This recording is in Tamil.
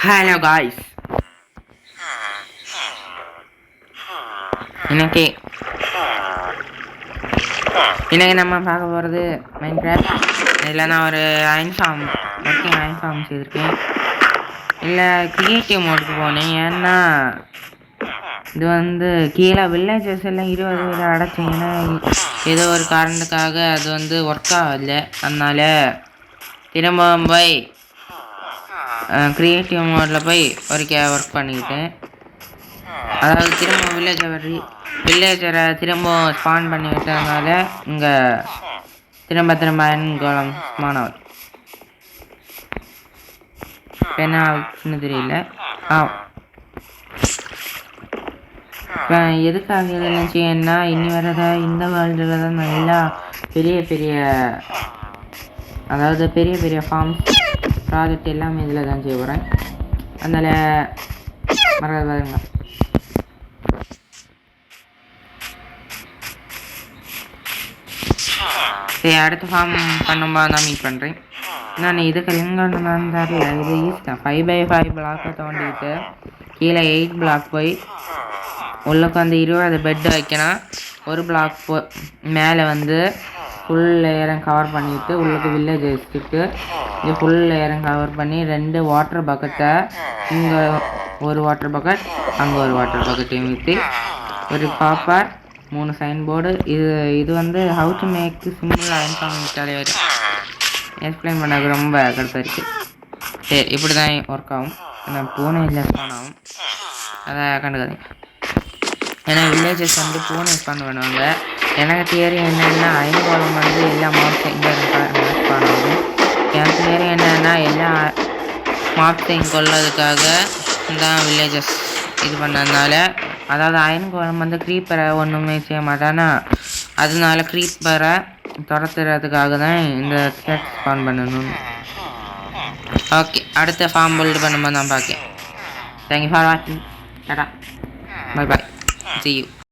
ஹலோ காய்ஸ், இன்னைக்கு நம்ம பார்க்க போகிறது மைன்கிராஃப்ட். இதில் நான் ஒரு ஒர்க்கிங் அயன் ஃபார்ம் செய்திருக்கேன். இல்லை கிரியேட்டிவ் மோடுக்கு போனேன். ஏன்னா இது கீழே வில்லேஜஸ் எல்லாம் 20 வீடு அடைச்சிங்கன்னா ஏதோ ஒரு காரணத்துக்காக அது ஒர்க் ஆகலை. அதனால திரும்பவும் போய் கிரியேட்டிவ் மோடில் போய் ஒர்க் பண்ணிக்கிட்டேன். அதாவது திரும்ப வில்லேஜரை திரும்ப ஸ்பான் பண்ணி விட்டதுனால இங்கே திரும்ப அயன் கோலம் ஸ்பான் ஆகுது. என்ன ஆகுதுன்னு தெரியல. இப்போ எதுக்காக இதெல்லாம் செய்யணும்னா இனி வரத இந்த வேர்ல்டில் தான் நல்லா பெரிய பெரிய ஃபார்ம்ஸ் ப்ராஜெக்ட் எல்லாமே இதில் தான் செய்ய போகிறேன். அதனால் மறக்காது பாருங்க. சரி, அடுத்த ஃபார்ம் பண்ணும்போது நான் மீட் பண்ணுறேன். நான் இதுக்கு எங்கன்னு தெரியல. இது ஈஸி தான். 5x5 பிளாக்கை தோண்டிக்கிட்டு கீழே 8 பிளாக் போய் உள்ளுக்கு 20 பெட்டு வைக்கணும். ஒரு பிளாக் மேலே ஃபுல் லேயரும் கவர் பண்ணிவிட்டு உள்ளுக்கு வில்லேஜ் வச்சுட்டு இது ஃபுல் லேயரும் கவர் பண்ணி 2 வாட்டர் பக்கெட்டை இங்கே ஒரு வாட்டர் பக்கெட் அங்கே ஒரு வாட்டர் பக்கெட்டையும் ஊற்றி ஒரு காப்பர் 3 சைன் போர்டு. இது how to make simple iron forming தலைவர் எக்ஸ்பிளைன் பண்ணது ரொம்ப கடுப்பாக இருக்குது. சரி, இப்படி தான் ஒர்க் ஆகும். நான் பூனை இல்லை ஸ்பான் ஆகும், அதை கண்டுக்காதீங்க. ஏன்னா வில்லேஜஸ் பூனை ஸ்பான் பண்ணுவாங்க. எனக்கு தியரி என்னென்னா அயன் கோலம் எல்லா மாப்ஸையும் இங்கே ஸ்பான் ஆகும். என் தியரி என்னென்னா எல்லா மாப்ஸையும் கொள்ளதுக்காக தான் வில்லேஜஸ் இது பண்ணதுனால, அதாவது அயன் கோலம் க்ரீப்பரை ஒன்றுமே செய்ய மாட்டானா, அதனால க்ரீப்பரை துரத்துறதுக்காக தான் இந்த செட் ஸ்பான் பண்ணணும். ஓகே, அடுத்த ஃபார்ம் பில்டு பண்ணும்போது நான் பார்க்கேன். தேங்க்யூ ஃபார் வாட்சிங். Tata, bye bye, see you.